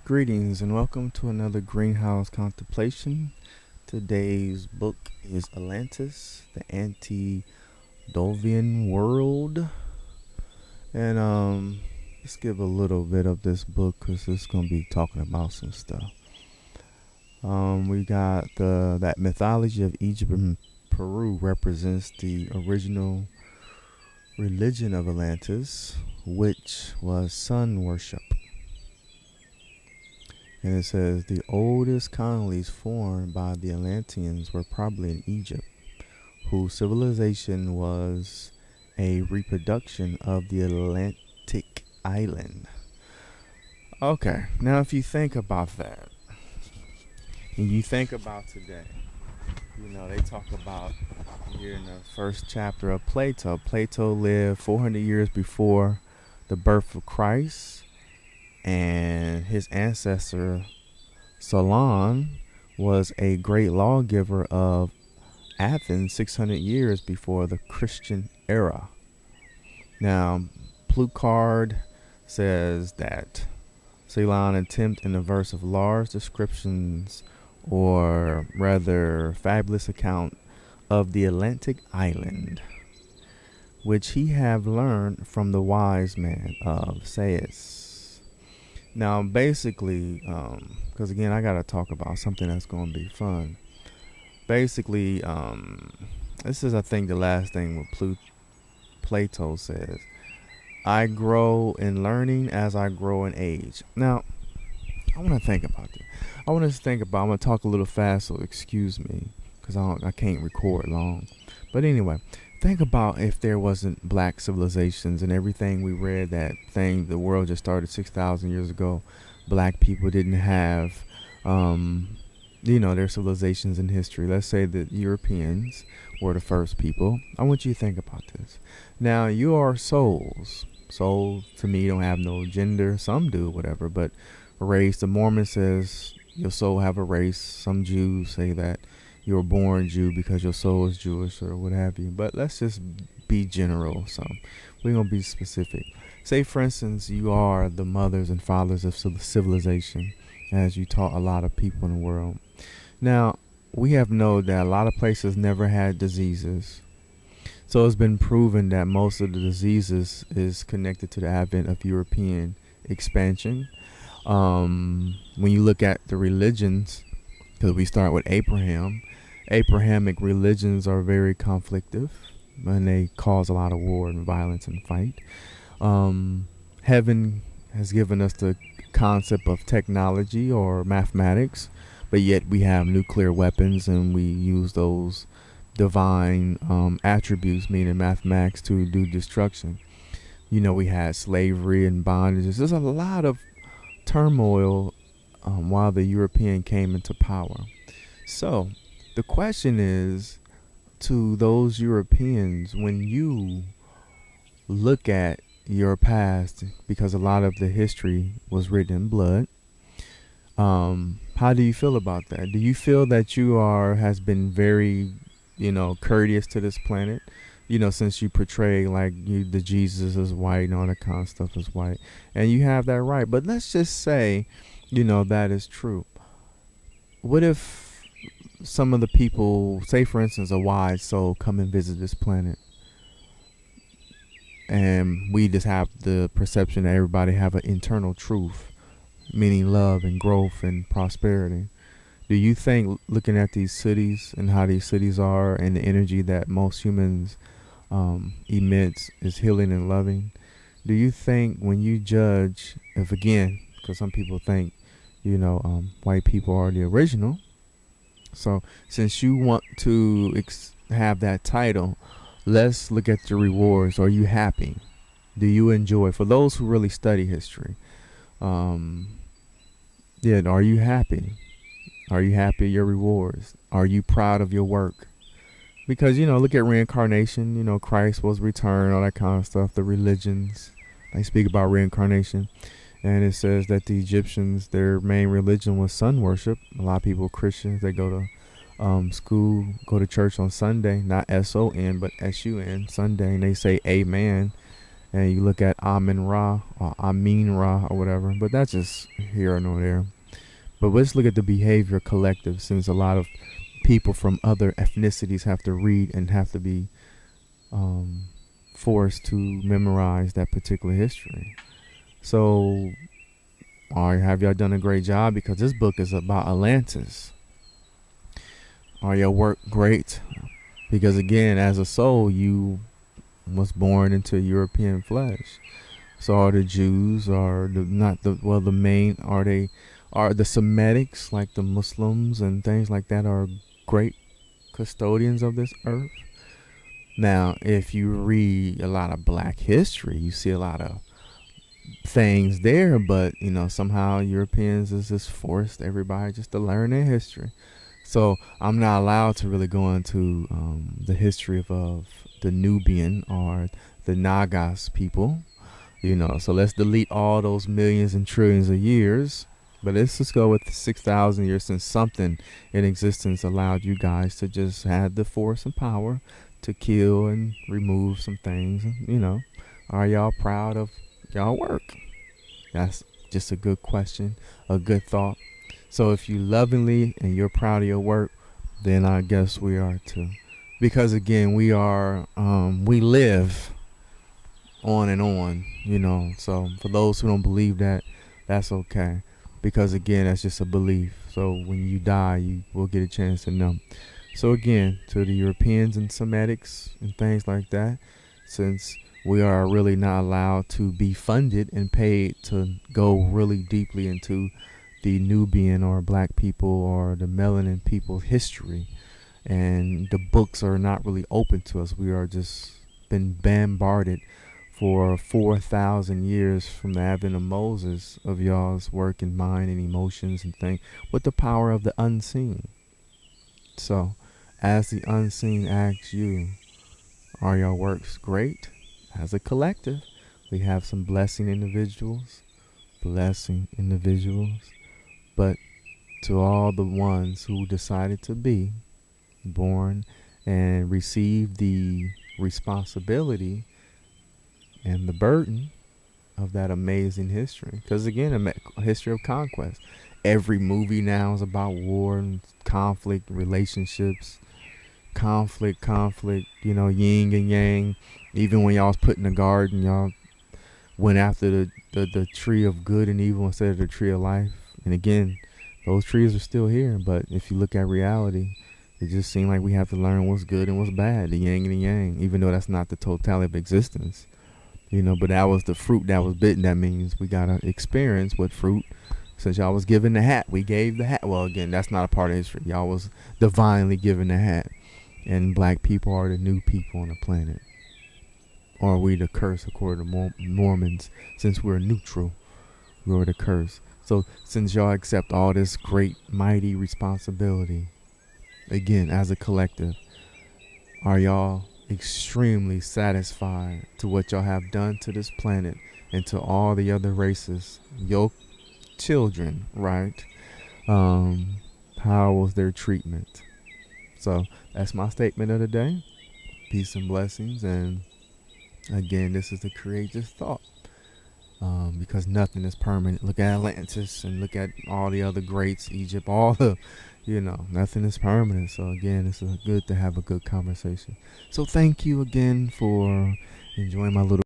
Greetings and welcome to another Greenhouse Contemplation. Today's book is Atlantis, the Antediluvian World. And let's give a little bit of this book because it's going to be talking about some stuff. We got that mythology of Egypt and Peru represents the original religion of Atlantis, which was sun worship. And it says the oldest colonies formed by the Atlanteans were probably in Egypt, whose civilization was a reproduction of the Atlantic island. Okay, now if you think about that, and you think about today, they talk about here in the first chapter of Plato. Plato lived 400 years before the birth of Christ, and his ancestor Solon was a great lawgiver of Athens 600 years before the Christian era. Now, Plutarch says that Solon attempts in a verse of large descriptions, or rather fabulous account of the Atlantic island, which he have learned from the wise man of Sais. Now, basically, because again, I got to talk about something that's going to be fun. Basically, this is, I think, the last thing what Plato says. I grow in learning as I grow in age. Now, I want to think about this. I'm going to talk a little fast, so excuse me, because I can't record long. But anyway, think about if there wasn't black civilizations and everything we read, that thing, the world just started 6,000 years ago. Black people didn't have, their civilizations in history. Let's say that Europeans were the first people. I want you to think about this. Now, you are souls. Souls, to me, don't have no gender. Some do, whatever. But race, the Mormon says your soul have a race. Some Jews say that you were born Jew because your soul is Jewish or what have you. But let's just be general. So we're going to be specific. Say, for instance, you are the mothers and fathers of civilization, as you taught a lot of people in the world. Now, we have known that a lot of places never had diseases. So it's been proven that most of the diseases is connected to the advent of European expansion. When you look at the religions, because we start with Abrahamic religions are very conflictive, and they cause a lot of war and violence and fight. Heaven has given us the concept of technology or mathematics, but yet we have nuclear weapons and we use those divine attributes, meaning mathematics, to do destruction. We had slavery and bondages. There's a lot of turmoil while the European came into power. So the question is, to those Europeans, when you look at your past, because a lot of the history was written in blood, how do you feel about that? Do you feel that has been very, courteous to this planet? Since you portray the Jesus is white and all that kind of stuff is white, and you have that right. But let's just say, that is true. What if some of the people, say for instance, a wise soul, come and visit this planet, and we just have the perception that everybody have an internal truth, meaning love and growth and prosperity? Do you think, looking at these cities and how these cities are and the energy that most humans emits is healing and loving, do you think when you judge, if again, because some people think, white people are the original, so since you want to have that title, let's look at the rewards. Are you happy? Do you enjoy? For those who really study history, are you happy? Are you happy at your rewards? Are you proud of your work? Because, look at reincarnation. Christ was returned, all that kind of stuff. The religions, they speak about reincarnation. And it says that the Egyptians, their main religion was sun worship. A lot of people, Christians, they go to school, go to church on Sunday, not S-O-N, but S-U-N, Sunday, and they say amen. and you look at Amin Ra or Amin Ra or whatever, but that's just here nor there. But let's look at the behavior collective, since a lot of people from other ethnicities have to read and have to be um, forced to memorize that particular history. So, have y'all done a great job? Because this book is about Atlantis. Are your work great? Because again, as a soul, you was born into European flesh. So are the Jews, are the not the well the main are the Semitics, like the Muslims and things like that, are great custodians of this earth. Now, if you read a lot of Black history, you see a lot of things there, but somehow Europeans is just forced everybody just to learn their history. So I'm not allowed to really go into the history of the Nubian or the Nagas people, So let's delete all those millions and trillions of years. But let's just go with 6,000 years, since something in existence allowed you guys to just have the force and power to kill and remove some things. Are y'all proud of y'all work? That's just a good question, a good thought. So if you lovingly and you're proud of your work, then I guess we are too. Because again, we live on and on, So for those who don't believe that, that's okay. Because again, that's just a belief. So when you die, you will get a chance to know. So again, to the Europeans and Semitics and things like that, since we are really not allowed to be funded and paid to go really deeply into the Nubian or Black people or the melanin people's history, and the books are not really open to us. We are just been bombarded for 4,000 years from the advent of Moses of y'all's work and mind and emotions and things with the power of the unseen. So as the unseen asks you, are your works great? As a collective, we have some blessing individuals, but to all the ones who decided to be born and receive the responsibility and the burden of that amazing history. Because again, a history of conquest. Every movie now is about war and conflict, relationships, conflict, yin and yang. Even when y'all was put in the garden, y'all went after the tree of good and evil instead of the tree of life. And again, those trees are still here, but if you look at reality, it just seems like we have to learn what's good and what's bad, the yin and the yang, even though that's not the totality of existence. But that was the fruit that was bitten. That means we gotta experience what fruit. Since y'all was given the hat, we gave the hat. Well, again, that's not a part of history. Y'all was divinely given the hat. And Black people are the new people on the planet. Or are we the curse according to Mormons? Since we're neutral, we're the curse. So since y'all accept all this great, mighty responsibility, again, as a collective, are y'all extremely satisfied to what y'all have done to this planet and to all the other races, your children, right? How was their treatment? So that's my statement of the day. Peace and blessings. And again, this is the courageous thought, because nothing is permanent. Look at Atlantis and look at all the other greats, Egypt, all the nothing is permanent. So again, it's good to have a good conversation. So thank you again for enjoying my little